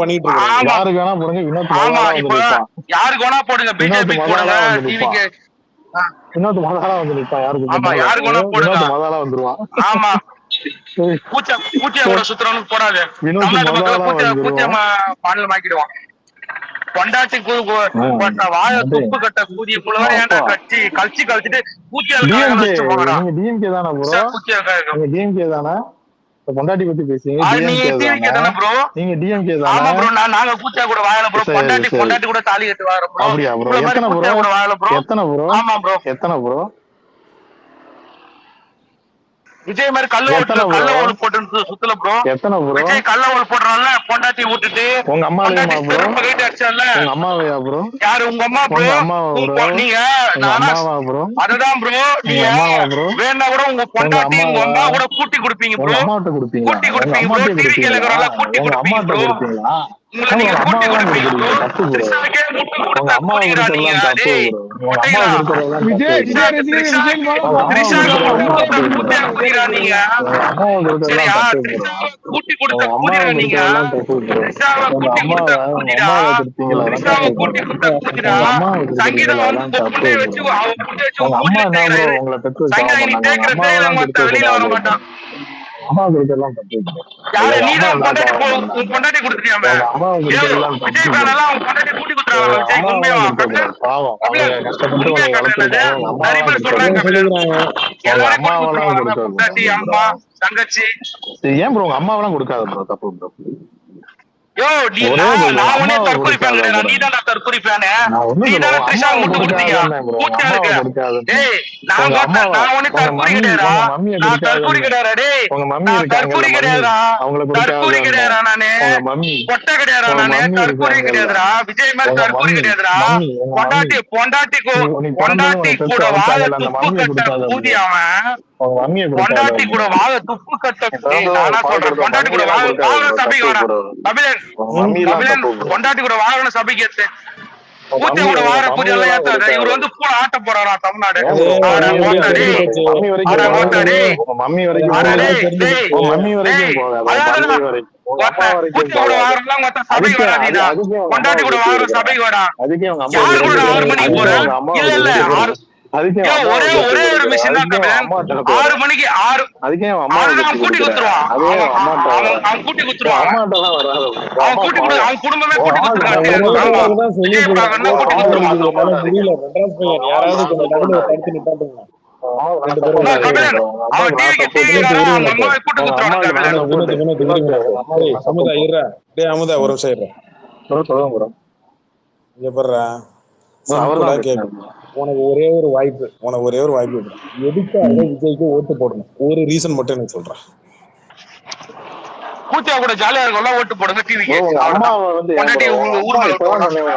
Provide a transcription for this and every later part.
பண்ணிட்டு இருக்காங்க. யாருக்கு வேணா போடுங்க, வினோத் ஆமா முதல்ல வந்து இப்ப நிற்பான். யாருக்கு வேணா போடுங்க, வினோத் பிஜேபி போடுங்க, முதல்ல வந்து நிற்பான். டிவிக்கு. வினோத் முதல்ல வந்து நிற்பான். யாருக்கு ஆமா போட்டாலும் யாருக்கு வேணா போடுங்க. வினோத் முதல்ல வந்துருவான். ஆமா பூச்சியா கூட சுத்துறவனுக்கு போடாது. வினோத் தமிழ்நாட்டு மக்களை முதல்ல பூச்சியா வந்துருவான். மாநிலம் ஆக்கிடுவான். பொண்டாட்டி வாய துப்பு கட்ட கூதிய புலவரை ஏன்டா கழிச்சு கழிச்சுட்டு பூச்சியாளுக்காக வச்சுட்டு போங்கடா. நீங்க டிஎம்கே தானே ப்ரோ? நீங்க டிஎம்கே தானே? பொண்டாட்டி பத்தி பேசுறீங்க. டிவிகே தானே ப்ரோ? நீங்க டிஎம்கே தானே? ஆமா ப்ரோ, நாங்க பூச்சியா கூட வாயல ப்ரோ. பொண்டாட்டி கூட தாலி கட்டு வார ப்ரோ. அப்படியா ப்ரோ? எத்தனை ப்ரோ? கூட வாயல ப்ரோ. எத்தனை ப்ரோ? ஆமா ப்ரோ. எத்தனை ப்ரோ? விஜய் மாதிரி கள்ள ஓட்டு போட்டு சுத்தல ப்ரோ. எத்தனை ப்ரோ? விஜய் கள்ள ஓட்டு போடுறான்ல, பொண்டாட்டி விட்டுட்டு. உங்க அம்மாவையா ப்ரோ? உங்க அம்மாவையா ப்ரோ? யாரு உங்க அம்மா ப்ரோ? நீங்க அதுதான் ப்ரோ. நீங்க வேணா கூட உங்க பொண்டாட்டி உங்க அம்மா கூட கூட்டி கொடுப்பீங்க ப்ரோ. அம்மாட்ட கொடுப்பீங்க. கூட்டி கொடுப்பீங்க ப்ரோ. டிவி கேக்குறவங்க கூட்டி கொடுப்பீங்க ப்ரோ. உங்களை நீங்க கூட்டி கொடுப்பீங்க ப்ரோ. கிருஷ்ணனுக்கே முட்டு கொடுத்தா கூட்டிங்கடா நீங்க. டேய் விஜய் கூட்டியா நீங்க. சரியா? கூட்டி கொடுத்த கூட்டியா நீங்க. கிருஷ்ணாவை கூட்டி கொடுத்த கூட்டிடா. கிருஷ்ணாவை கூட்டி கொடுத்த கூட்டிடா. சங்கீதம் வந்து புள்ளைய வச்சு சங்கீதம் நீ தேய்க்கிற தேயில மத்த வெளியில வர மாட்டான். நீதான் பொண்டாட்டி கொடுத்துட்டியாம. விஜய் பேனெல்லாம் அவன் பொண்டாட்டி கூட்டி கொடுத்துறாங்க. விஜய் உண்மையா நிறைய பேர் சொல்றாங்க. பொண்டாட்டி அம்மா தங்கச்சி. ஏன் ப்ரோ உங்க அம்மாவெல்லாம் கொடுக்காத ப்ரோ? தப்பு ப்ரோ. யோ நான் உடனே தற்கொலை ஃபேன் கிடையாது. நீதான்டா தற்கொலை ஃபேனு. நீதானே த்ரிஷா முட்டு கொடுத்தீங்க. கூட்டியா இருக்கு. டேய் நான் உடனே தற்கொலை கிடையாதா? நான் தற்கொலை கிடையாதா? டேய் நான் தற்கொலை கிடையாதா? தற்கொலை கிடையாதா? நானு பொட்டை கிடையாதா? நானு தற்கொலை கிடையாதுடா. விஜய் மாதிரி தற்கொலை கிடையாதுடா. பொண்டாட்டி கூட வாழ துப்பு கட்ட கூதி அவன். பொண்டாட்டி கூட வாழ துப்பு கட்ட நானா சொல்றேன். பொண்டாட்டி கூட வாழ சபைக்கு வேணாம். பொண்டாட்டி கூட வாழணும் சபைக்கு ஏத்து. பூச்சை கூட வாழ பூஜை எல்லாம் ஏத்தாது. இவர் வந்து பூல ஆட்ட போறாரா தமிழ்நாடு. பூச்சை கூட வாழலாம் மொத்த சபைக்கு வராதீங்க. பொண்டாட்டி கூட வாழ சபைக்கு வேடா. யாரு கூட 6 மணிக்கு போறேன்? இல்ல இல்ல ஒரே ஒரு மிஷின் தான். 6 மணிக்கு 6 அவன் கூட்டி குத்துருவான். அவன் கூட்டி குத்துருவான். அவன் கூட்டி குடு. அவன் குடும்பமே கூட்டி குத்துருவான். உனக்கு ஒரே ஒரு வாய்ப்பு எதுக்காக விஜய்க்கு ஓட்டு போடணும்? ஒரு ரீசன் மட்டும் எனக்கு சொல்றேன். கூத்தியா கூட ஜாலியா இருக்கும், ஓட்டு போடுங்க. டிவிக்கு அம்மாவை வந்து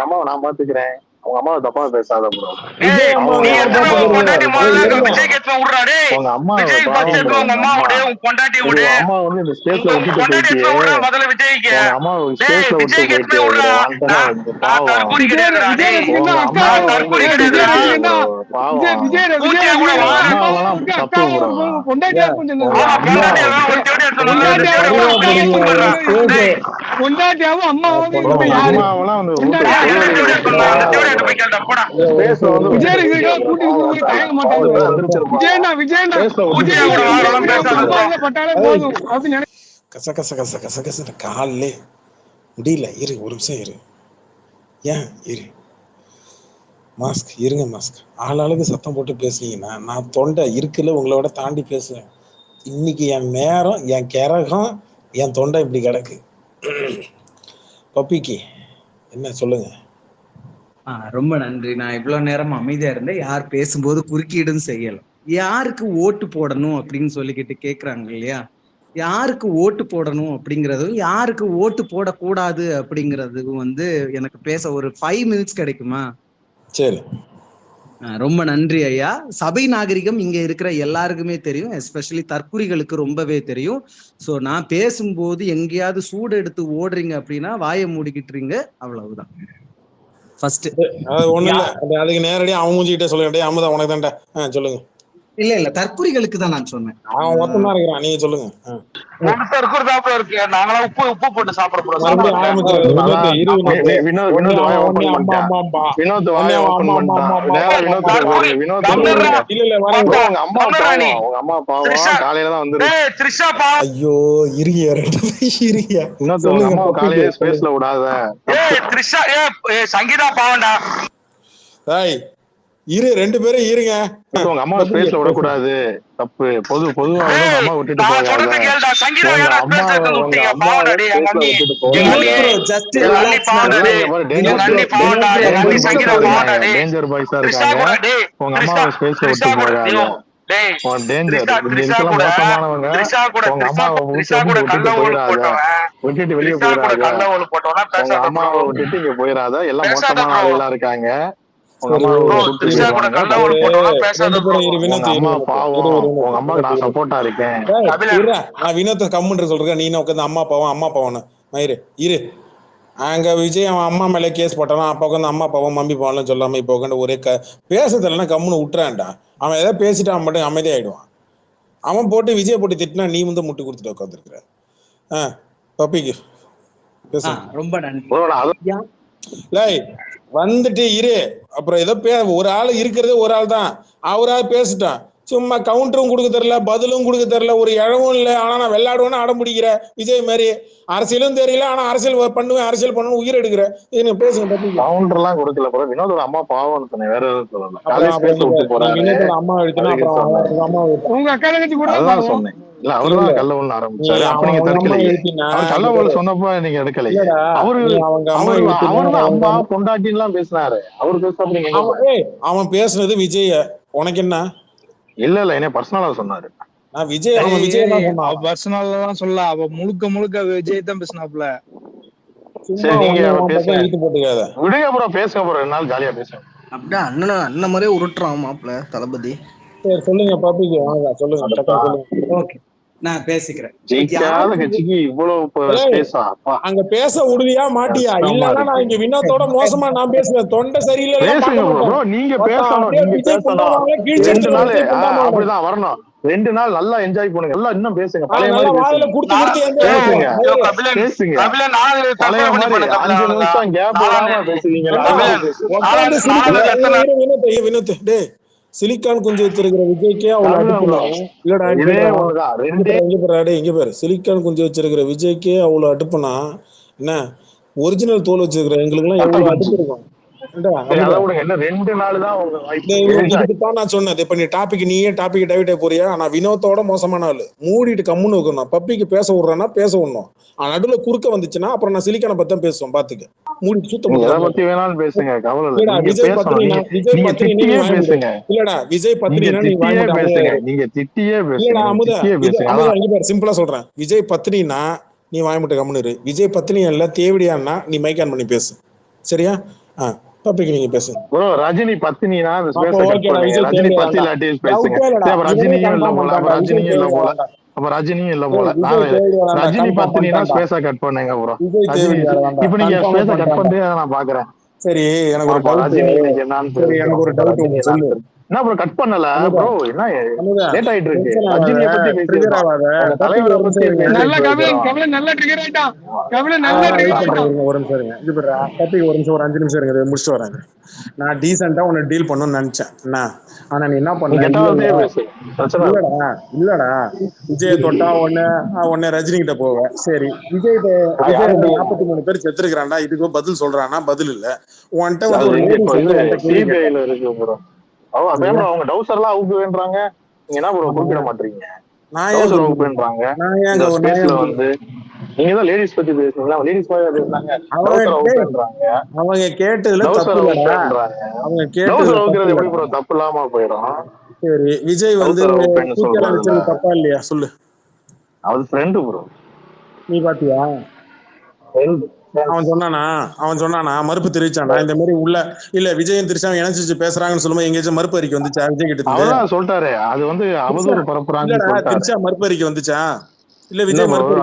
அம்மாவை நான் பாத்துக்கிறேன். அவங்க அம்மாவை தப்பா பேசாத ப்ரோ. விஜய் கேட்ப விடுறா. டேய் விஜய் பச்சை உங்க அம்மா விடு, உங்க பொண்டாட்டி விடு. அம்மா வந்து இந்த ஸ்டேஜ்ல பொண்டாட்டி விடுறா முதல்ல விஜய்க்கு. டேய் விஜய் கேட்ப விடுறா. நான் தற்கொலை கிடையாதுடா. டேய் நான் தற்கொலை கிடையாதுடா. கூத்தியா கூட தப்பு ப்ரோ. பொண்டாட்டியா கொஞ்சம் பொண்டாட்டியா ஒரு ஜோடி எடுத்து பொண்டாட்டியாவும் அம்மாவும் அம்மாவெல்லாம் காலே முடியல. இரு ஒரு நிமிஷம் இரு. ஏன் இரு மாஸ்க் இருங்க. மாஸ்க் ஆளாளுக்கு சத்தம் போட்டு பேசுனீங்கன்னா நான் தொண்டை இருக்குல்ல உங்களோட தாண்டி பேசுவேன். இன்னைக்கு என் நேரம், என் கரகம், என் தொண்டை இப்படி கிடக்கு. பப்பிக்கு என்ன சொல்லுங்க? ரொம்ப நன்றி. நான் இவ்வளவு நேரம் அமைதியா இருந்தேன். யார் பேசும்போது குறுக்கீடும் செய்யலாம். யாருக்கு ஓட்டு போடணும் அப்படின்னு சொல்லிக்கிட்டு கேக்குறாங்க இல்லையா? யாருக்கு ஓட்டு போடணும் அப்படிங்கறதும் யாருக்கு ஓட்டு போடக்கூடாது அப்படிங்கறதுக்கும் வந்து எனக்கு பேச ஒரு 5 மினிட்ஸ் கிடைக்குமா? சரி. ரொம்ப நன்றி ஐயா. சபை நாகரிகம் இங்க இருக்கிற எல்லாருக்குமே தெரியும், எஸ்பெஷலி தற்குறிகளுக்கு ரொம்பவே தெரியும். சோ நான் பேசும்போது எங்கேயாவது சூடு எடுத்து ஓடுறீங்க அப்படின்னா வாயை மூடிக்கிட்டுறீங்க, அவ்வளவுதான். ஃபர்ஸ்ட் ஒண்ணு இல்ல, அதுக்கு நேரடியா அவங்க மூஞ்சிக்கிட்ட சொல்லுங்க. அமுதா உனக்கு தான்டா சொல்லுங்க. இல்ல தற்குறிகளுக்கு தான் நான் சொன்னேன். அவன் ஒருத்தன் இருக்கிறான், நீங்க சொல்லுங்க. ஒருத்தர் தாப்புல இருக்கு. நாங்களாம் உப்பு போட்டு சாப்பிடக்கூடாது. மறுபடியும் ஆரம்பிக்கிறது. ஐயோ சங்கீதா பாவண்டா. இரு, 2 பேரும் இருங்க. உங்க அம்மா ஸ்பேஸ்ல விடக்கூடாது, தப்பு. பொதுவா அம்மா விட்டுட்டு டேஞ்சர் பாய்ஸா இருக்காங்க. உங்க அம்மாவை ஸ்பேஸ்ல விட்டு போகாத. விட்டுட்டு வெளியே போயிடாத. அம்மாவை விட்டுட்டு இங்க போயிடாத. எல்லாம் மோசமான ஆளுகளா இருக்காங்க. நான் வினோத்தை கம்முன்னு சொல்றேன். நீ உட்காந்து அம்மா பாவம் மயிறு இரு. அங்க விஜய் அவன் அம்மா மேலே கேஸ் போட்டானா, அப்பா உட்காந்து அம்மா பாவம் மம்மி பாவம்லாம் சொல்லாம இப்ப உட்காந்து ஒரே பேசுறதுலன்னா கம்முன்னு விட்டுறான்டா. அவன் ஏதாவது பேசிட்டு அவன் மட்டும் அமைதியாயிடுவான். அவன் போட்டு விஜய் போட்டு திட்டினா நீ வந்து முட்டு கொடுத்துட்டு உட்காந்துருக்குற. பப்பிக்கு ரொம்ப நன்றி. வந்துட்டு இரு. அப்புறம் ஏதோ ஒரு ஆள் இருக்கிறது ஒரு ஆள் தான். அவரால் பேசிட்டான். சும்மா கவுண்டரும் கொடுக்க தெரியல, பதிலும் கொடுக்க தெரியல, ஒரு இழவும் இல்லை. ஆனா நான் விளையாடுவேன்னு அடம் பிடிக்கிற விஜய் மாதிரி. அரசியலும் தெரியல, ஆனா அரசியல் பண்ணுவேன், அரசியல் பண்ணணும், உயிர் எடுக்கிற. இது பேசுங்க. கவுண்டர் எல்லாம் கொடுக்கல. வினோதோட அம்மா பாவம் சொன்னேன், வேற எதுவும் சொல்லல. அம்மா எழுத்துனா உங்க அக்கா கூட சொன்னேன். இல்ல அவருதான் கள்ள ஒண்ணு ஆரம்பிச்சாரு. அப்ப நீங்க தடுக்கலையே. அவர் கள்ள ஒண்ணு சொன்னப்ப நீங்க எடுக்கலையே. அவருதான் அம்மா பொண்டாட்டின்னு எல்லாம் பேசினாரு. அவரு பேசுறப்ப அவன் பேசுனது விஜய உனக்கு என்ன? இல்ல என்ன பர்சனலா சொன்னாரு. விஜய் பர்சனலா தான் சொல்ல. அவ முழுக்க விஜய் தான் பேசினாப்ல. சரி நீங்க விடுங்க ப்ரோ, பேசுங்க ப்ரோ. 2 நாள் ஜாலியா பேசுங்க. அப்படியே அண்ணன் மாதிரியே உருட்டுறான் மாப்பிள்ள தளபதி. சொல்லுங்க பாப்பிக்கு வாங்க, சொல்லுங்க. ஓகே, நான் பேசிக்கிறேன். அங்க பேச உறுதியா மாட்டியா? இல்லன்னா நான் இங்க வினோத்தோட மோசமா நான் பேசுவேன். தொண்டை சரியில்லை. நீங்க பேசணும். அப்படிதான் வரணும். 2 நாள் நல்லா என்ஜாய் பண்ணுங்க. எல்லாம் இன்னும் பேசுங்க. பழைய மாதிரி பேசுங்க. 5 நிமிஷம் கேப் இல்லாம பேசுவீங்க. சிலிக்கான் குஞ்சு வச்சிருக்கிற விஜய்க்கே இங்க பேரு சிலிக்கான் குஞ்சு வச்சிருக்கிற விஜய்க்கே அவ்வளவு அடுப்புனா என்ன? ஒரிஜினல் தோல் வச்சிருக்கிற எங்களுக்கு எல்லாம் எவ்வளவு அடுப்பு இருக்கும்? நான் சொன்னது. இப்ப நீ டாபிக் நீயே டாபிக் டைவர்ட் போறியா? நான் வினோத்தோட மோசமான ஆளு. மூடிட்டு கம்முன்னு வைக்கணும். பப்பிக்கு பேச விடுறேன்னா பேச விடணும். நடுவுல குறுக்க வந்துச்சுன்னா அப்புறம் நான் சிலிக்கான பத்தி தான் பேசுவேன். பாத்துக்க. மூடி சுத்தம் பத்தி வேணாலும் பேசுங்க. விஜய் பத்னி இல்லடா. விஜய் பத்னினா நீங்க திட்டியே பேசுங்க. அமுதா சிம்பிளா சொல்றேன். விஜய் பத்னினா நீ வாய்மட்டு கம்முன்னு. விஜய் பத்னி இல்ல தேவடியான்னா நீ மைக் ஆன் பண்ணி பேசு. சரியா? டாபிக் நீங்க பேசுங்க ப்ரோ. ரஜினி பத்னினா ரஜினி பத்தி பேசுங்க. ரஜினியும் இல்ல போல. ரஜினியும் இல்ல போல. அப்ப ரஜினியும் இல்ல போல. ரஜினி பத்னினா ஸ்பேஸா கட் பண்ணுங்க ப்ரோ. இப்ப நீங்க ஸ்பேஸா கட் பண்றீங்க, நான் பாக்குறேன். சரி, எனக்கு ஒரு ரஜினி எனக்கு ஒரு டவுட் சொல்லு. என்ன ப்ரோ கட் பண்ணல ப்ரோ? என்ன லேட் ஆயிட்டு இருக்கு? ரஜினியை பத்தி பேசுறாங்க. தலைவரை பத்தி நல்ல கவலை நல்ல ட்ரிகர் ஆயிட்டான். கவலை நல்ல ட்ரிகர் ஆயிட்டான். ஒரு நிமிஷம் இருங்க. இது பேரா டாபிக் ஒரு நிமிஷம், ஒரு 5 நிமிஷம் இருங்க, முடிச்சிட்டு வரேன். நான் டீசென்ட்டா உன்னை டீல் பண்ணணும்னு நினைச்சேன். என்ன ஆனா நீ என்ன பண்ண? இல்லடா விஜய் தொட்டா உடனே ரஜினி கிட்ட போவ. சரி, விஜய் 43 பேர் செத்துருக்கான்டா. இதுக்கு பதில் சொல்றானா? பதில் இல்ல. உன்கிட்ட இருக்கு. அவங்க டவுசர் எல்லாம் அவுக்கு வேண்டாங்க. நீங்க என்ன ப்ரோ குறிப்பிட மாட்டீங்க? டவுசர் அவுக்கு வேண்டாங்க. வந்து நீங்க தான் லேடிஸ் பத்தி பேசுறீங்களா? லேடிஸ் பத்தி பேசுறாங்க. டவுசர் அவுக்கு வேண்டாங்க. அவங்க கேட்டதுல தப்பு இல்லடா. அவங்க கேட்டது அவுக்குறது எப்படி ப்ரோ தப்பு இல்லாம போயிடும்? சரி, விஜய் வந்து தப்பா இல்லையா சொல்லு. அவர் ஃப்ரெண்ட் ப்ரோ. நீ பாத்தியா? அவன் சொன்னானா மறுப்பு தெரிவிச்சானா? இந்த மாதிரி உள்ள இல்ல விஜயன் திருச்சாம இணைச்சு பேசுறாங்கன்னு சொல்லும்போது எங்கேயாச்சும் மறுப்பு அறிக்கை வந்துச்சா விஜய் கிட்ட? அவதான் சொல்லிட்டாரு. அது வந்து அவதூறு பரப்புறாங்க. திருச்சா மறுப்பு அறிக்கை வந்துச்சா? இல்ல விஜய் மறுப்பு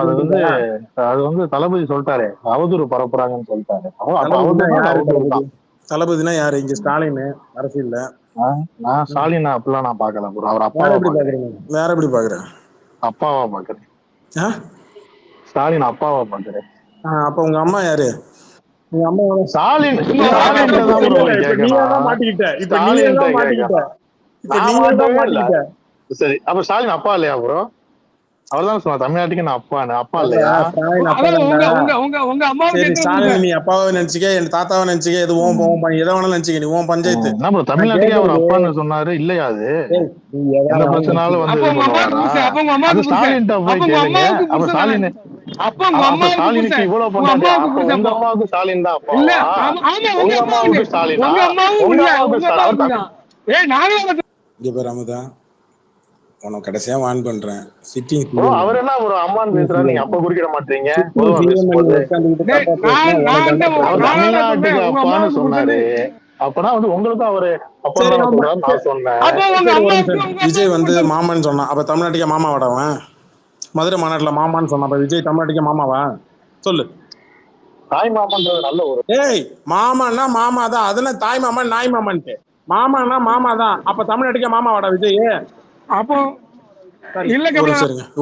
அது வந்து தளபதி சொல்லிட்டாரு, அவதூறு பரப்புறாங்கன்னு சொல்லிட்டாரு. தளபதினா யாரு? இங்க ஸ்டாலின் அரசியல்ல நான் ஸ்டாலின் அப்படிலாம் நான் பாக்கல ப்ரோ. அவர் வேற அப்பாவா எப்படி பாக்குறேன். பாக்குறீங்க? வேற எப்படி பாக்குறேன்? அப்பாவா பாக்குறேன். ஸ்டாலின் அப்பாவா பாக்குறேன். அப்ப உங்க அம்மா யாரு? உங்க அம்மா ஸ்டாலின் இப்ப நீயே தான் மாட்டிக்கிட்ட. இப்ப நீயே தான் மாட்டிக்கிட்ட. இப்ப நீயே தான் மாட்டிக்கிட்ட. சரி, அப்ப ஸ்டாலின் அப்பா இல்லையா ப்ரோ? அவர்தான் சொன்னா தமிழ்நாட்டுக்கு நான் அப்பான்னு. அப்பா இல்லையா? சரி, ஸ்டாலின் நீ அப்பாவை நினைச்சுக்க, என் தாத்தாவை நினைச்சுக்க, எது எதை வேணாலும் நினைச்சுக்க, நீ உன் பஞ்சாயத்து. என்ன ப்ரோ தமிழ்நாட்டுக்கே அவர் அப்பான்னு சொன்னாரு இல்லையா? அது எந்த பிரச்சனாலும் வந்து இது பண்ணுவாரா? அது ஸ்டாலின் போய் கேளுங்க. அப்ப ஸ்டாலின் ஸ்டாலினுக்கு இவ்வளவு பண்றாரு. அப்ப உங்க அம்மாவுக்கு ஸ்டாலின் தான் அப்பாவா? உங்க அம்மாவுக்கு ஸ்டாலினா? உங்க அம்மாவுக்கு ஸ்டாலின். இங்க பேர் அமுதா, உனக்கு கடைசியா வான் பண்றேன். சிட்டிங் அவர் என்ன ஒரு அம்மான்னு பேசுறாரு, நீங்க அப்ப குறிக்கிட மாட்டீங்க. தமிழ்நாட்டுக்கு அப்பான்னு சொன்னாரு. அப்பனா வந்து உங்களுக்கும் அவரு அப்பா நான் சொன்னேன். விஜய் வந்து மாமான்னு சொன்னான். அப்ப தமிழ்நாட்டுக்கே மாமா வாடவன். மதுரை மாநாட்டுல மாமான்னு சொன்னான். அப்ப விஜய் தமிழ்நாட்டுக்கே மாமாவா? சொல்லு. தாய் மாமான்றது நல்ல ஒரு மாமான்னா மாமா தான். அதெல்லாம் தாய் மாமா நாய் மாமான்ட்டு. மாமான்னா மாமா தான். அப்ப தமிழ்நாட்டுக்கே மாமா வாடா விஜய். அப்போ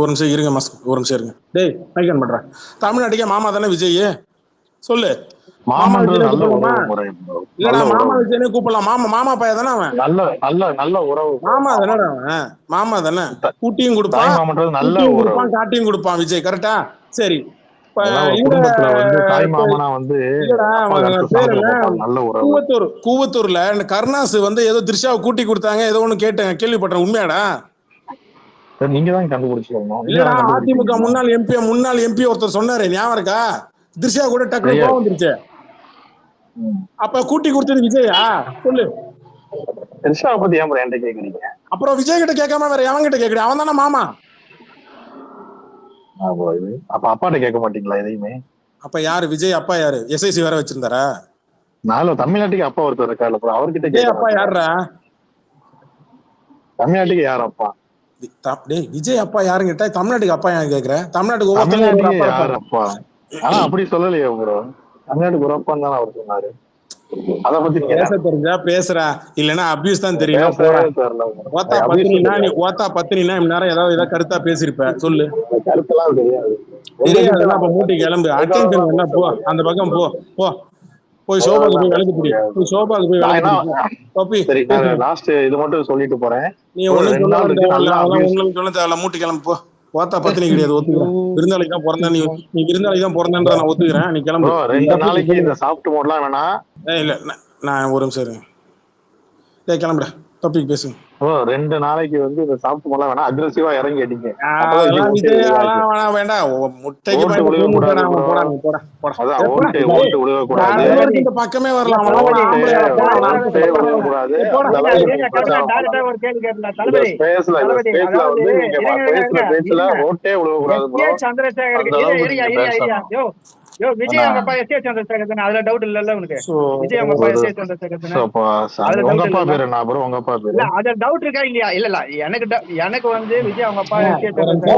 ஒரு நிமிஷம் இருங்க மாஸ்க். ஒரு நிமிஷம் இருங்க. டேய் மைக்கன் பண்றேன். தமிழ்நாட்டுக்கே மாமா தானே விஜய்? சொல்லு. மாமா விஜய் இல்லடா, மாமா விஜயனே கூப்பிடலாம். மாமா பையன் தானே அவன். நல்ல உறவு. மாமா தானே அவன். மாமா தானே. கூட்டியும் கொடுப்பான், காட்டியும் கொடுப்பான் விஜய். கரெக்டா? சரி. கூவத்தூர்ல கருணாஸ் வந்து ஏதோ திரிஷாவை கூட்டி கொடுத்தாங்க, ஏதோ ஒண்ணு கேட்டேன், கேள்விப்பட்டேன். உண்மையாடா? நீங்க தான் கண்டுபிடிச்சிருக்கணும். இல்லடா, அதிமுக முன்னாள் எம்பி ஒருத்தர் சொன்னாரு, ஞாபகம் இருக்கா? திரிஷா கூட டக்குனு கோவம் வந்துருச்சு. அப்ப கூட்டி கொடுத்தது விஜயா? சொல்லு. திரிஷாவை பத்தி ஏன் என்கிட்ட கேக்குறீங்க? அப்புறம் விஜய் கிட்ட கேட்காம வேற எவன் கிட்ட கேக்குறீங்க? அவன் தானே மாமா. அப்ப அப்பாட்ட கேட்க மாட்டீங்களா எதையுமே? அப்ப யாரு விஜய் அப்பா? யாரு? எஸ்ஐசி வேற வச்சிருந்தாரா? நானும் தமிழ்நாட்டுக்கு அப்பா ஒருத்தர் இருக்காரு, அவர்கிட்ட அப்பா யாருடா? தமிழ்நாட்டுக்கு யார் அப்பா? விஜய் அப்பா யாருன்னு கேட்டா தமிழ்நாட்டுக்கு அப்பா யாரு கேக்குற? தமிழ்நாட்டுக்கு யார் அப்பா? ஆனா அப்படி சொல்லலையே ப்ரோ. தமிழ்நாட்டுக்கு ஒரு அப்பான்னு தானே அவர் சொன்னாரு. அத பத்தி பேச தெரிஞ்சா பேசுறா, இல்லன்னா அபியூஸ் தான் தெரியும். ஓத்தா பத்தினா நேரம் ஏதாவது கருத்தா பேசிருப்ப. சொல்லு. கருத்தெல்லாம் தெரியாது. அப்ப மூட்டி கிளம்பு. அட்டென்ஷன் என்ன? போ அந்த பக்கம் போ. போய் சோபாக்கு போய் விளக்கு புடி. சோபாக்கு போய் விளக்கு. லாஸ்ட் இது மட்டும் சொல்லிட்டு போறேன். நீ ஒண்ணு சொல்ல மூட்டி கிளம்பு போ. ஓத்தா பத்தினி கிடையாது, ஒத்துக்கிறேன். விருந்தாளிக்கு தான் பிறந்தேன். நீ விருந்தாளிக்கு தான் பிறந்தேன்ற நான் ஒத்துக்கிறேன். நீ கிளம்பு. 2 நாளைக்கு இந்த சாப்பிட்டு போடலாம் வேணா. இல்ல நான் ஒரு நிமிஷம் இருங்க. கிளம்புறேன். டாபிக் பேசுங்க. 2 நாளைக்கு வந்து இந்த சாப்பிட்டு போடலாம் வேணா. அக்ரெசிவா இறங்கி அடிங்க. வேண்டாம். முட்டைக்கு பக்கமே வரலாம். விஜய் அவங்க அப்பா எஸ் ஏ சந்திரசேகர் தானே, அதுல டவுட் இல்ல உனக்கு? விஜய் அவங்க அப்பா எஸ் ஏ சந்திரசேகர் தானே, அதுல டவுட் இருக்கா இல்லையா? இல்ல எனக்கு வந்து விஜய் அவங்க அப்பா எஸ் ஏ சந்திரசேகர்.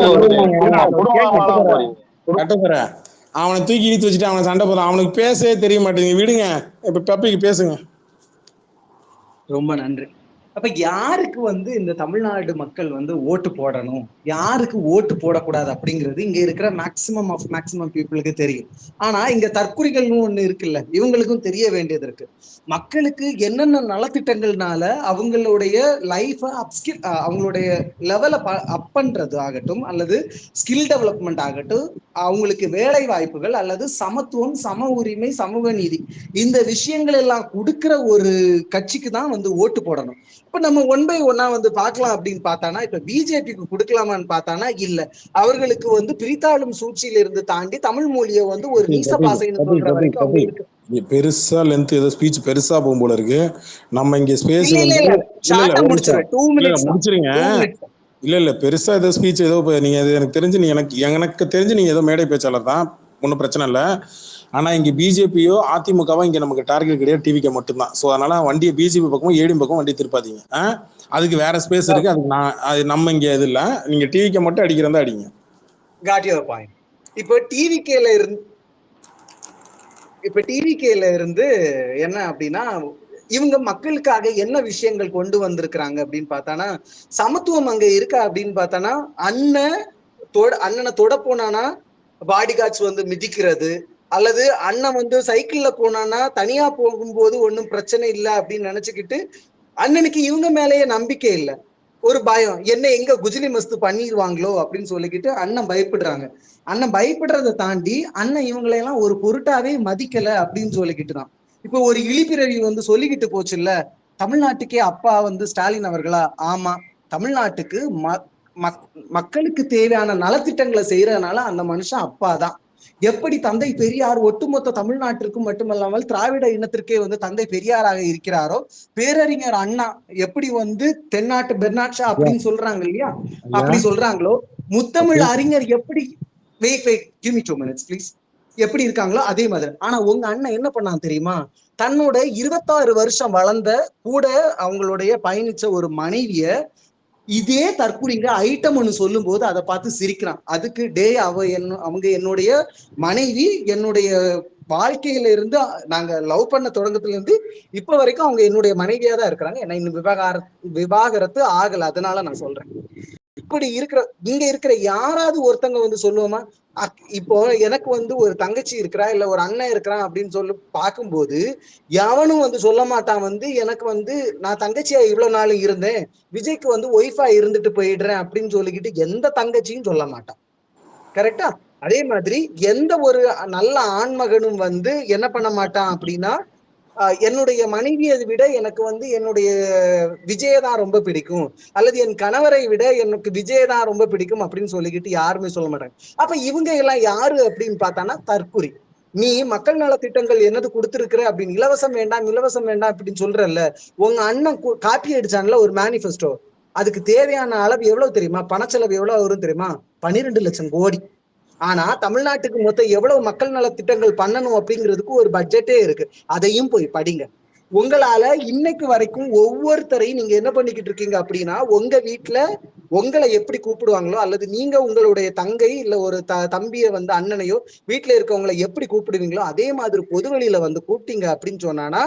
அவனை தூக்கி இழுத்து வச்சுட்டு அவனை சண்டை போறான். அவனுக்கு பேசவே தெரிய மாட்டேங்குது. விடுங்க, இப்ப டாபிக் பேசுங்க. ரொம்ப நன்றி. அப்ப யாருக்கு வந்து இந்த தமிழ்நாடு மக்கள் வந்து ஓட்டு போடணும், யாருக்கு ஓட்டு போடக்கூடாது அப்படிங்கிறது இங்க இருக்கிற மேக்சிமம் பீப்புளுக்கு தெரியும். ஆனா இங்க தற்குறிகள்னு ஒண்ணு இருக்குல்ல, இவங்களுக்கும் தெரிய வேண்டியது இருக்கு. மக்களுக்கு என்னென்ன நலத்திட்டங்கள்னால அவங்களுடைய லைஃப அவங்களுடைய லெவலை அப் பண்றது ஆகட்டும், அல்லது ஸ்கில் டெவலப்மெண்ட் ஆகட்டும், அவங்களுக்கு வேலை வாய்ப்புகள் அல்லது சமத்துவம், சம உரிமை, சமூக நீதி, இந்த விஷயங்கள் எல்லாம் கொடுக்கிற ஒரு கட்சிக்கு தான் வந்து ஓட்டு போடணும். இப்ப நம்ம 1 by 1 வந்து பார்க்கலாம் அப்படின்னு பார்த்தானா, இப்ப பிஜேபிக்கு கொடுக்கலாமான்னு பார்த்தானா இல்ல. அவர்களுக்கு வந்து பிரித்தாளும் சூழ்ச்சியில இருந்து தாண்டி தமிழ் மொழியை வந்து ஒரு நீச பாசைன்னு சொல்ற வரைக்கும் அவங்க இருக்கு. பெருசா லென்த் ஏதோ ஸ்பீச் பெருசா போகும் போல இருக்கு. நம்ம இங்க ஸ்பேஸ் முடிச்சிருங்க. இல்ல பெருசா ஏதோ ஸ்பீச் ஏதோ நீங்க எனக்கு தெரிஞ்சு நீங்க ஏதோ மேடை பேச்சாளர் தான், ஒன்றும் பிரச்சனை இல்லை. ஆனா இங்க பிஜேபியோ அதிமுகவோ இங்க நமக்கு டார்கெட் கிடையாது, டிவிக்கு மட்டும்தான். ஸோ அதனால வண்டியை பிஜேபி பக்கமும் ஏடிஎம் பக்கம் வண்டி திருப்பாதீங்க. அதுக்கு வேற ஸ்பேஸ் இருக்கு. அது நம்ம இங்க இது இல்லை. நீங்க டிவிக்கு மட்டும் அடிக்கிறதா அடிங்க. Got your point. இப்போ டிவிகேல இருந்து என்ன அப்படின்னா, இவங்க மக்களுக்காக என்ன விஷயங்கள் கொண்டு வந்திருக்கிறாங்க அப்படின்னு பார்த்தானா, சமத்துவம் அங்க இருக்கா அப்படின்னு பார்த்தானா, அண்ணனை தொட போனானா பாடி கார்ட்ஸ் வந்து மிதிக்கிறது, அல்லது அண்ணன் வந்து சைக்கிள்ல போனானா தனியா போகும்போது ஒன்றும் பிரச்சனை இல்லை அப்படின்னு நினைச்சுக்கிட்டு அண்ணனுக்கு இவங்க மேலேயே நம்பிக்கை இல்லை, ஒரு பயம், என்ன எங்க குஜிலி மஸ்து பண்ணிடுவாங்களோ அப்படின்னு சொல்லிக்கிட்டு அண்ணன் பயப்படுறாங்க. அண்ணன் பயப்படுறதை தாண்டி அண்ணன் இவங்களையெல்லாம் ஒரு பொருட்டாவே மதிக்கல அப்படின்னு சொல்லிக்கிட்டு தான் இப்போ ஒரு இழிபிறவி வந்து சொல்லிக்கிட்டு போச்சு இல்ல, தமிழ்நாட்டுக்கே அப்பா வந்து ஸ்டாலின் அவர்களா? ஆமா, தமிழ்நாட்டுக்கு மக்களுக்கு தேவையான நலத்திட்டங்களை செய்யறதுனால அந்த மனுஷன் அப்பா தான். எப்படி தந்தை பெரியார் ஒட்டுமொத்த தமிழ்நாட்டிற்கும் மட்டுமல்லாமல் திராவிட இனத்திற்கே வந்து தந்தை பெரியாராக இருக்கிறாரோ, பேரறிஞர் அண்ணா எப்படி வந்து தென்னாட்டு பெர்னாட்ஷா அப்படின்னு சொல்றாங்க இல்லையா, அப்படி சொல்றாங்களோ, முத்தமிழ் அறிஞர் எப்படி give me 2 minutes please, எப்படி இருக்காங்களோ அதே மாதிரி. ஆனா உங்க அண்ணன் என்ன பண்ணான் தெரியுமா? தன்னோட 26 வருஷம் வளர்ந்த கூட அவங்களுடைய பயணிச்ச ஒரு மனைவிய இதே தற்கொலைங்க ஐட்டம்னு சொல்லும் போது அதை பார்த்து சிரிக்கிறான். அதுக்கு அவங்க என்னுடைய மனைவி, என்னுடைய வாழ்க்கையில இருந்து நாங்க லவ் பண்ண தொடங்கத்துல இருந்து இப்ப வரைக்கும் அவங்க என்னுடைய மனைவியா தான் இருக்கிறாங்க. என்ன இன்னும் விவாகரத்து ஆகல, அதனால நான் சொல்றேன். இப்படி இங்க இருக்கிற யாராவது ஒருத்தங்க வந்து சொல்லுவோமா? இப்போ எனக்கு வந்து ஒரு தங்கச்சி இருக்கிறா இல்ல ஒரு அண்ணன் இருக்கிறான் அப்படின்னு சொல்லி பார்க்கும்போது எவனும் வந்து சொல்ல மாட்டான் வந்து எனக்கு வந்து நான் தங்கச்சியா இவ்வளவு நாள் இருந்தேன், விஜய்க்கு வந்து ஒய்ஃபா இருந்துட்டு போயிடுறேன் அப்படின்னு சொல்லிக்கிட்டு எந்த தங்கச்சியும் சொல்ல மாட்டான். கரெக்டா? அதே மாதிரி எந்த ஒரு நல்ல ஆண்மகனும் வந்து என்ன பண்ண மாட்டான் அப்படின்னா, என்னுடைய மனைவியை விட எனக்கு வந்து என்னுடைய விஜய தான் ரொம்ப பிடிக்கும், அல்லது என் கணவரை விட எனக்கு விஜய தான் ரொம்ப பிடிக்கும் அப்படின்னு சொல்லிக்கிட்டு யாருமே சொல்ல மாட்டாங்க. அப்ப இவங்க எல்லாம் யாரு அப்படின்னு பார்த்தானா தற்குறி. நீ மக்கள் நல திட்டங்கள் என்னது கொடுத்துருக்குற அப்படின்னு, இலவசம் வேண்டாம் அப்படின்னு சொல்றல்ல, உங்க அண்ணன் காப்பி அடிச்சான்ல ஒரு மேனிஃபெஸ்டோ, அதுக்கு தேவையான அளவு எவ்வளவு தெரியுமா? பணச்செலவு எவ்வளவு வரும் தெரியுமா? 12 லட்சம் கோடி. ஆனா தமிழ்நாட்டுக்கு மொத்தம் எவ்வளவு மக்கள் நல திட்டங்கள் பண்ணணும் அப்படிங்கிறதுக்கு ஒரு பட்ஜெட்டே இருக்கு. அதையும் போய் படிங்க. உங்களால இன்னைக்கு வரைக்கும் ஒவ்வொருத்தரையும் நீங்க என்ன பண்ணிக்கிட்டு இருக்கீங்க அப்படின்னா, உங்க வீட்டுல உங்களை எப்படி கூப்பிடுவாங்களோ, அல்லது நீங்க உங்களுடைய தங்கை இல்ல ஒரு தம்பிய வந்து அண்ணனையோ வீட்டுல இருக்கவங்களை எப்படி கூப்பிடுவீங்களோ அதே மாதிரி பொதுவெளியில வந்து கூப்பிட்டீங்க அப்படின்னு சொன்னானா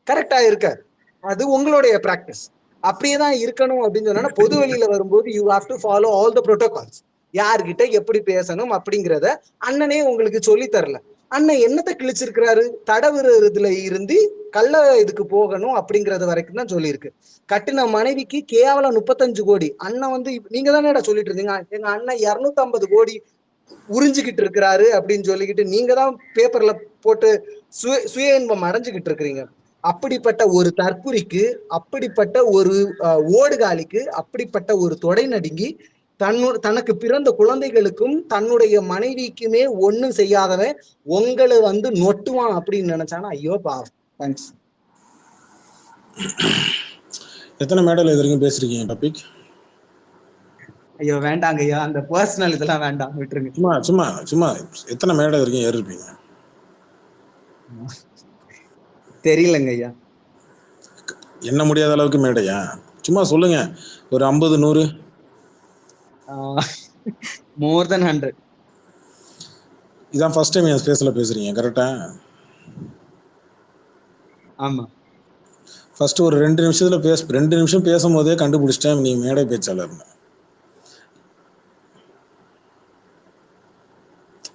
கரெக்டா இருக்க. அது உங்களுடைய பிராக்டிஸ் அப்படியேதான் இருக்கணும் அப்படின்னு சொன்னா, பொதுவெளியில வரும்போது you have to follow all the protocols. யார்கிட்ட எப்படி பேசணும் அப்படிங்கிறத அண்ணனே உங்களுக்கு சொல்லி தரல. அண்ணன் என்னத்தை கிழிச்சிருக்கிறாரு? தடவுறதுல இருந்து கள்ள இதுக்கு போகணும் அப்படிங்கறது வரைக்கும் தான் சொல்லியிருக்கு. கட்டின மனைவிக்கு கேவலம் 35 கோடி. அண்ணன் வந்து நீங்க தானே சொல்லிட்டு இருந்தீங்க எங்க அண்ணன் 250 கோடி உறிஞ்சுக்கிட்டு இருக்கிறாரு அப்படின்னு சொல்லிக்கிட்டு நீங்க தான் பேப்பர்ல போட்டு சுய இன்பம் அடைஞ்சுக்கிட்டு இருக்கிறீங்க. அப்படிப்பட்ட ஒரு தற்குறிக்கு, அப்படிப்பட்ட ஒரு ஓடுகாலிக்கு, அப்படிப்பட்ட ஒரு தொடை நடுங்கி தனக்கு பிறந்த குழந்தைகளுக்கும் தன்னுடைய மனைவிக்குமே ஒண்ணும் செய்யாதவன் உங்களை வந்து நொட்டுவான் அப்படின்னு நினைச்சானா ஐயோ பாவம். தேங்க்ஸ். எத்தனை மேடையில் இது வரைக்கும் பேசிருக்கீங்க டாபிக்? ஐயோ வேண்டாங்க ஐயா, அந்த பர்சனல் இதெல்லாம் வேண்டாம், விட்டுருங்க. சும்மா சும்மா சும்மா எத்தனை மேடை வரைக்கும் ஏறிருப்பீங்க? தெரியலங்க ஐயா. என்ன முடியாத அளவுக்கு மேடையா? சும்மா சொல்லுங்க, ஒரு 50 100. மோர் தென் 100. இதான் ஃபர்ஸ்ட் டைம் என் ஸ்பேஸ்ல பேசுறீங்க கரெக்டா? ஆமா. ஃபர்ஸ்ட் ஒரு 2 நிமிஷம் பேசும்போதே கண்டுபிடிச்சிட்டேன் நீ மேடை பேச்சாளர்.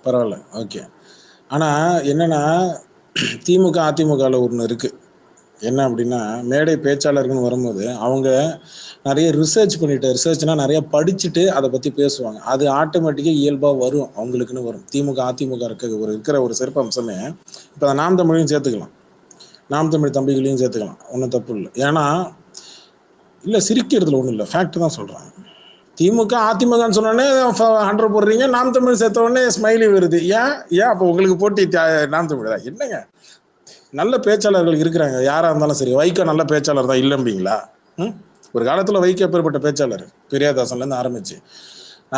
பரவாயில்ல, ஓகே. ஆனா என்னன்னா, திமுக அதிமுகவில் ஒன்று இருக்கு. என்ன அப்படின்னா, மேடை பேச்சாளர்கள்னு வரும்போது அவங்க நிறைய ரிசர்ச்னா நிறைய படிச்சுட்டு அதை பற்றி பேசுவாங்க. அது ஆட்டோமேட்டிக்காக இயல்பாக வரும், அவங்களுக்குன்னு வரும். திமுக அதிமுக இருக்கிற ஒரு சிறப்பு அம்சமே இப்போ நாம் தமிழையும் சேர்த்துக்கலாம், நாம் தமிழ் தம்பிகளையும் சேர்த்துக்கலாம், ஒன்றும் தப்பு இல்லை. ஏன்னா இல்லை சிரிக்கிறதுல ஒன்றும் இல்லை, ஃபேக்ட் தான் சொல்கிறாங்க. திமுக அதிமுகன்னு சொன்னோடனே 100 போடுறீங்க, நாம் தமிழ் சேர்த்த உடனே ஸ்மைலி வருது. ஏன் அப்போ உங்களுக்கு போட்டி நாம் தமிழ் தான்? என்னங்க, நல்ல பேச்சாளர்கள் இருக்கிறாங்க யாரா இருந்தாலும் சரி. வைகோ நல்ல பேச்சாளர் தான் இல்லைம்பீங்களா? ஒரு காலத்துல வைகோ எப்பேற்பட்ட பேச்சாளர், பெரியாதாசன்ல இருந்து ஆரம்பிச்சு.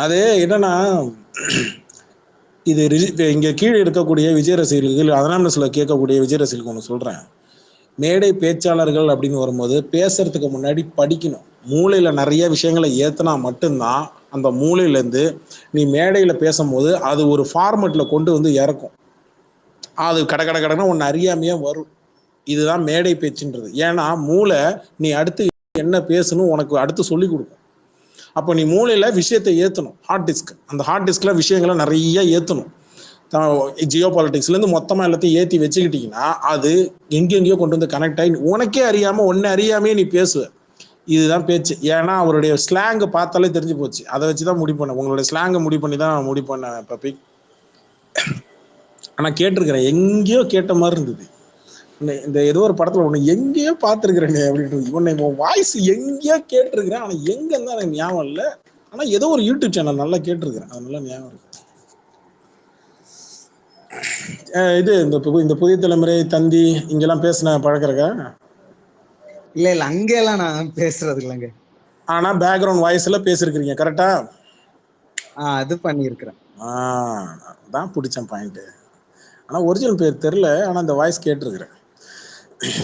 அது என்னன்னா, இது இங்க கீழே இருக்கக்கூடிய விஜய் ரசிகர்கள், அனானமஸ்ல கேட்கக்கூடிய விஜய் ரசிகர்களுக்கு ஒன்று சொல்றேன். மேடை பேச்சாளர்கள் அப்படின்னு வரும்போது பேசுறதுக்கு முன்னாடி படிக்கணும். மூளையில நிறைய விஷயங்களை ஏத்துனா மட்டும்தான் அந்த மூளையிலேருந்து நீ மேடையில பேசும்போது அது ஒரு ஃபார்மெட்ல கொண்டு வந்து இறக்கும். அது கடை ஒன்று அறியாமையே வரும். இதுதான் மேடை பேச்சுன்றது. ஏன்னா மூளை நீ அடுத்து என்ன பேசணும் உனக்கு அடுத்து சொல்லி கொடுக்கும். அப்போ நீ மூளையில விஷயத்தை ஏற்றணும். ஹார்ட் டிஸ்க், அந்த ஹார்ட் டிஸ்க்ல விஷயங்களை நிறைய ஏற்றணும். ஜியோ பாலிட்டிக்ஸ்லேருந்து மொத்தமாக எல்லாத்தையும் ஏற்றி வச்சுக்கிட்டீங்கன்னா அது எங்கெங்கேயோ கொண்டு வந்து கனெக்ட் ஆகி உனக்கே அறியாமல் ஒன்று அறியாமே நீ பேசுவ. இதுதான் பேச்சு. ஏன்னா அவருடைய ஸ்லாங்கை பார்த்தாலே தெரிஞ்சு போச்சு. அதை வச்சு தான் முடிவு பண்ணேன். உங்களுடைய ஸ்லாங்கை முடிவு பண்ணி தான் முடிவு பண்ணேன் பப்பி. ஆனால் கேட்டிருக்கிறேன், எங்கேயோ கேட்ட மாதிரி இருந்தது. இந்த ஏதோ ஒரு படத்தில் ஒன்று எங்கேயோ பார்த்துருக்குறேனே அப்படின்ட்டு. உன்னை வாய்ஸ் எங்கேயோ கேட்டிருக்கிறேன், ஆனால் எங்கன்னு தான் எனக்கு ஞாபகம் இல்லை. ஆனால் ஏதோ ஒரு யூடியூப் சேனல் நல்லா கேட்டிருக்கிறேன், அது நல்லா ஞாபகம் இருக்கு. இது இந்த புதிய தலைமுறை தந்தி இங்கெல்லாம் பேசின பழக்கிறக்க? இல்ல அங்கெல்லாம் நான் பேசுறது இல்லைங்க. ஆனா பேக்ரவுண்ட் வாய்ஸ்ல பேசிருக்கிறீங்க, கரெக்டா? அது பண்ணியிருக்கிறேன். தான் பிடிச்சேன் பாயிண்ட். ஆனா ஒரிஜினல் பேர் தெரியல, ஆனா இந்த வாய்ஸ் கேட்டிருக்கிறேன்.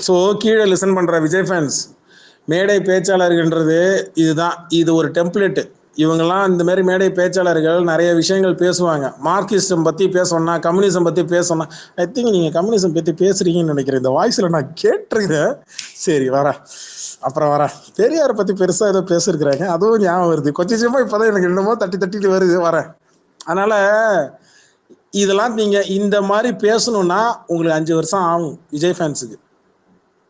ஸோ கீழே லிசன் பண்ற விஜய் ஃபேன்ஸ், மேடை பேச்சாளர்கள்ன்றது இதுதான். இது ஒரு டெம்ப்ளேட்டு. இவங்கெல்லாம் இந்த மாதிரி மேடை பேச்சாளர்கள் நிறைய விஷயங்கள் பேசுவாங்க. மார்க்சிசம் பற்றி பேசணும்னா, கம்யூனிசம் பற்றி பேசணும்னா, ஐ திங்க் நீங்கள் கம்யூனிசம் பற்றி பேசுகிறீங்கன்னு நினைக்கிறேன். இந்த வாய்ஸில் நான் கேட்டிருக்கிறேன். சரி வரேன், அப்புறம் வரேன். பெரியாரை பற்றி பெருசாக ஏதோ பேசியிருக்கிறாங்க, அதுவும் ஞாபகம் வருது. கொஞ்சமாக இப்போ தான் எனக்கு என்னமோ தட்டிட்டு வருது, வரேன். அதனால் இதெல்லாம் நீங்கள் இந்த மாதிரி பேசணுன்னா உங்களுக்கு 5 வருஷம் ஆகும் விஜய் ஃபேன்ஸுக்கு.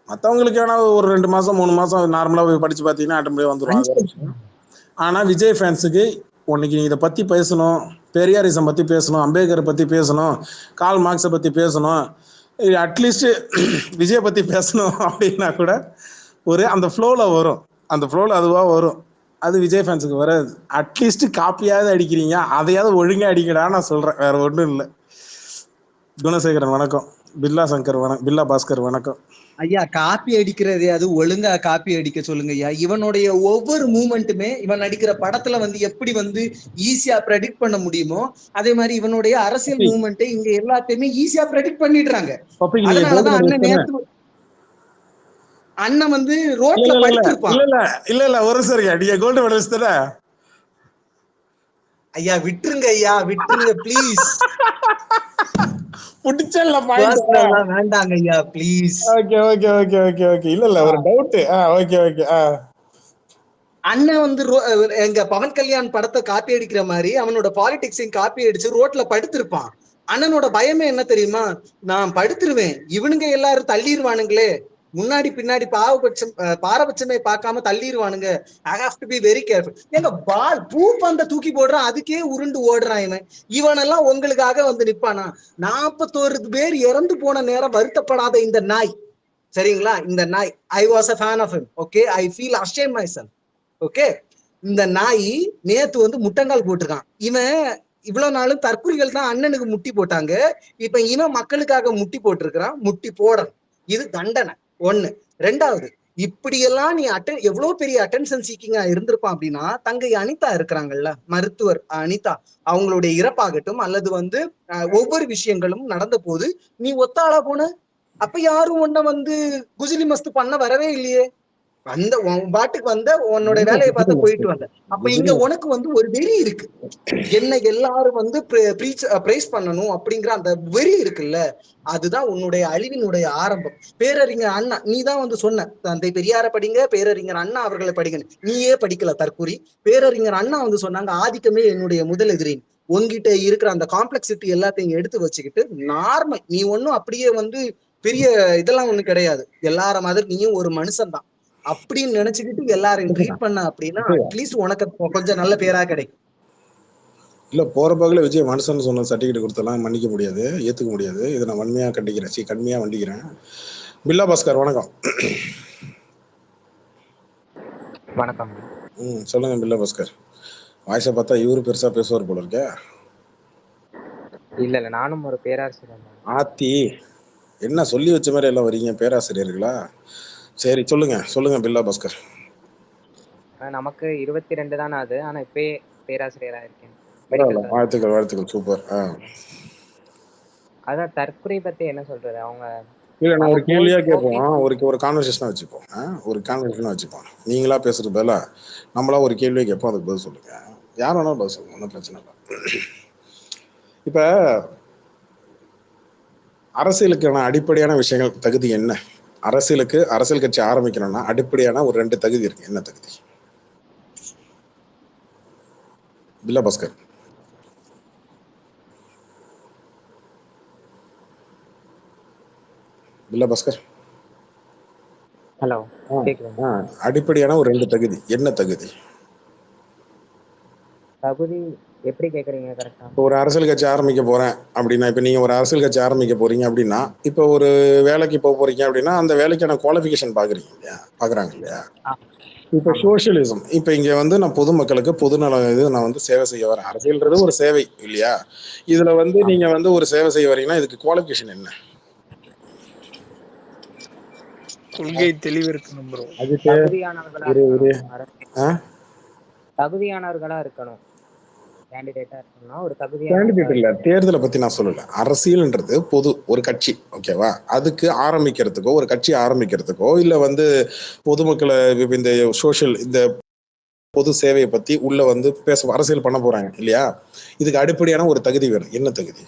மற்றவங்களுக்கு வேணா ஒரு 2 மாதம் 3 மாதம் நார்மலாக படித்து பார்த்தீங்கன்னா ஆட்டோமேட்டிக்காக வந்துடும். ஆனால் விஜய் ஃபேன்ஸுக்கு உன்னைக்கு இதை பற்றி பேசணும், பெரியாரிசம் பற்றி பேசணும், அம்பேத்கரை பற்றி பேசணும், கால் மார்க்ஸை பற்றி பேசணும், அட்லீஸ்ட்டு விஜயை பற்றி பேசணும் அப்படின்னா கூட ஒரு அந்த ஃப்ளோவில் வரும். அந்த ஃப்ளோவில் அதுவாக வரும். அது விஜய் ஃபேன்ஸுக்கு வராது. அட்லீஸ்ட்டு காப்பியாவது அடிக்கிறீங்க, அதையாவது ஒழுங்காக அடிக்கடா நான் சொல்கிறேன், வேறு ஒன்றும் இல்லை. குணசேகரன் வணக்கம். பில்லா சங்கர் வணக்கம். பில்லா பாஸ்கர் வணக்கம். ஐயா, காப்பி அடிக்கிறது அது ஒழுங்கா காப்பி அடிக்க சொல்லுங்க ஐயா. இவனுடைய ஒவ்வொரு மூமெண்ட்டுமே இவன் நடிக்கிற படத்துல எப்படி ஈஸியா ப்ரெடிக்ட் பண்ண முடியுமோ அதே மாதிரி இவனுடைய அரசியல் மூமெண்ட் இங்க எல்லாத்தையுமே ஈஸியா ப்ரெடிக்ட் பண்ணிடுறாங்க. அதனாலதான் அண்ணன் ரோட்ல படுத்திருப்பான். இல்ல ஒரு சரி நீங்க கோல்டு மெடலிஸ்ட் தானே ஐயா? விட்டுருங்க ஐயா, விட்டுருங்க ப்ளீஸ். வேண்டாங்க ஐயா please. Okay okay okay okay okay. இல்ல ஒரு டவுட். Okay okay. அண்ணன் எங்க பவன் கல்யாண் படத்தை காப்பி அடிக்கிற மாதிரி அவனோட பாலிடிக்ஸையும் காப்பி அடிச்சு ரோட்ல படுத்திருப்பான். அண்ணனோட பயமே என்ன தெரியுமா? நான் படுத்துருவேன், இவனுங்க எல்லாரும் தள்ளிடுவானுங்களே, முன்னாடி பின்னாடி பாரபட்சமே பார்க்காம தள்ளிடுவானுங்க. I have to be very careful. எங்க பால் பூ பந்த தூக்கி போடுறான், அதுக்கே உருண்டு ஓடுறான். இவனெல்லாம் உங்களுக்காக நிப்பானா? 41 பேர் இறந்து போன நேரம் வருத்தப்படாத இந்த நாய், சரிங்களா? இந்த நாய், I was a fan of him. Okay, I feel ashamed myself. Okay, இந்த நாய் நேத்து முட்டங்கால் போட்டிருக்கான். இவன் இவ்வளவு நாளும் தற்குறிகள் தான் அண்ணனுக்கு முட்டி போட்டாங்க, இப்ப இவன் மக்களுக்காக முட்டி போட்டிருக்கிறான். முட்டி போடணும், இது தண்டனை. 1. 2வது, இப்படியெல்லாம் நீ எவ்வளவு பெரிய அட்டென்ஷன் சீக்கிங்கா இருந்திருப்பான் அப்படின்னா, தங்கை அனிதா இருக்கிறாங்கல்ல, மருத்துவர் அனிதா, அவங்களுடைய இறப்பாகட்டும் அல்லது ஒவ்வொரு விஷயங்களும் நடந்த போது நீ ஒத்தாளா போன. அப்ப யாரும் உன்னை குஜிலி மஸ்து பண்ண வரவே இல்லையே. பாட்டுக்கு உன்னோட வேலையை பார்த்து போயிட்டு வந்த. அப்ப இங்க உனக்கு ஒரு வெறி இருக்கு, என்ன எல்லாரும் பிரைஸ் பண்ணணும் அப்படிங்கிற அந்த வெறி இருக்குல்ல, அதுதான் உன்னுடைய அழிவினுடைய ஆரம்பம். பேரறிஞர் அண்ணா, நீ தான் சொன்ன தந்தை பெரியார படிங்க, பேரறிஞர் அண்ணா அவர்களை படிங்க. நீயே படிக்கல தற்கூரி. பேரறிஞர் அண்ணா சொன்னாங்க, ஆதிக்கமே என்னுடைய முதல் எதிரின். உங்ககிட்ட இருக்கிற அந்த காம்ப்ளெக்சிட்டி எல்லாத்தையும் எடுத்து வச்சுக்கிட்டு நார்மல், நீ ஒன்னும் அப்படியே பெரிய இதெல்லாம் ஒண்ணு கிடையாது, எல்லார மாதிரி நீயும் ஒரு மனுஷன் தான் அப்படின்னு நினைச்சுக்கிட்டு எல்லாரையும் ட்ரீட் பண்ண அப்படின்னா அட்லீஸ்ட் உனக்கு கொஞ்சம் நல்ல பேரா கிடைக்கும். இல்ல போற பகல விஜய் மனுஷன் சொன்ன சர்டிபிகேட் கொடுத்தலாம் மன்னிக்க முடியாது, ஏத்துக்க முடியாது. இதை நான் வன்மையா கண்டிக்கிறேன், கண்மையா வண்டிக்கிறேன். பில்லா பாஸ்கர் வணக்கம். வணக்கம். சொல்லுங்க பில்லா பாஸ்கர். வாய்ஸை பார்த்தா இவரு பெருசா பேசுவார் போல இருக்க. இல்ல நானும் ஒரு பேராசிரியர். ஆத்தி என்ன சொல்லி வச்ச மாதிரி எல்லாம் வரீங்க, பேராசிரியர்களா? சரி சொல்லுங்க பில்லா பாஸ்கர். நமக்கு 22 தானே அது, ஆனா இப்பயே பேராசிரியரா இருக்கேன். வாழ்த்துக்கள் சூப்பர். அதான் தற்கொலை பத்தி என்ன சொல்றது? அவங்க இல்ல நான் ஒரு கேள்வியா கேட்போம், ஒரு கான்வர்சேஷனா வச்சுப்போம். ஒரு கான்வர்சேஷனா வச்சுப்போம். நீங்களா பேசுறது பதிலா நம்மளா ஒரு கேள்வியை கேட்போம், அதுக்கு பதில் சொல்லுங்க. யார் வேணாலும் பதில் சொல்லுங்க, ஒன்றும் பிரச்சனை இல்லை. இப்ப அரசியலுக்கான அடிப்படையான விஷயங்கள் தகுதி என்ன அரசியல் கட்சி ஆரம்பிக்கணும்னா அடிப்படையான ஒரு 2 தகுதி இருக்கு. என்ன தகுதி? பில்லா பாஸ்கர். பில்லா பாஸ்கர். ஹலோ, அடிப்படையான ஒரு 2 தகுதி. என்ன தகுதி? தகுதி எப்படி கேக்குறீங்க கரெக்டா? இப்போ ஒரு அரசியல் கட்சி ஆரம்பிக்க போறேன் அப்படின்னா, இப்போ நீங்க ஒரு அரசியல் கட்சி ஆரம்பிக்க போறீங்க அப்படின்னா, இப்போ ஒரு வேலைக்கு போறீங்க அப்படின்னா அந்த வேலைக்கான குவாலிஃபிகேஷன் பாக்குறீங்க இல்லையா? பாக்குறாங்க இல்லையா? இப்போ சோசியலிசம், இப்போ இங்க வந்து நான் பொதுமக்களுக்கு பொதுநல இது நான் வந்து சேவை செய்ய வரேன். அரசியல்ன்றது ஒரு சேவை இல்லையா? இதுல வந்து நீங்க வந்து ஒரு சேவை செய்ய வரீங்கன்னா இதுக்கு குவாலிஃபிகேஷன் என்ன? கொள்கை தெளிவு இருக்கணும் ப்ரோ. தகுதியானவர்களா இருக்கணும். கேண்டிடேட்டா இருக்கணும். ஒரு கேண்டிடேட் இல்ல, தேர்தலை பத்தி நான் சொல்லல. அரசியல்ன்றது பொது ஒரு கட்சி, ஓகேவா? அதுக்கு ஆரம்பிக்கிறதுக்கோ ஒரு கட்சி ஆரம்பிக்கிறதுக்கோ இல்ல வந்து பொதுமக்களை இந்த சோஷியல் இந்த பொது சேவையை பத்தி உள்ள வந்து அரசியல் பண்ண போறாங்க இல்லையா? இதுக்கு அடிப்படையான ஒரு தகுதி வேணும். என்ன தகுதி?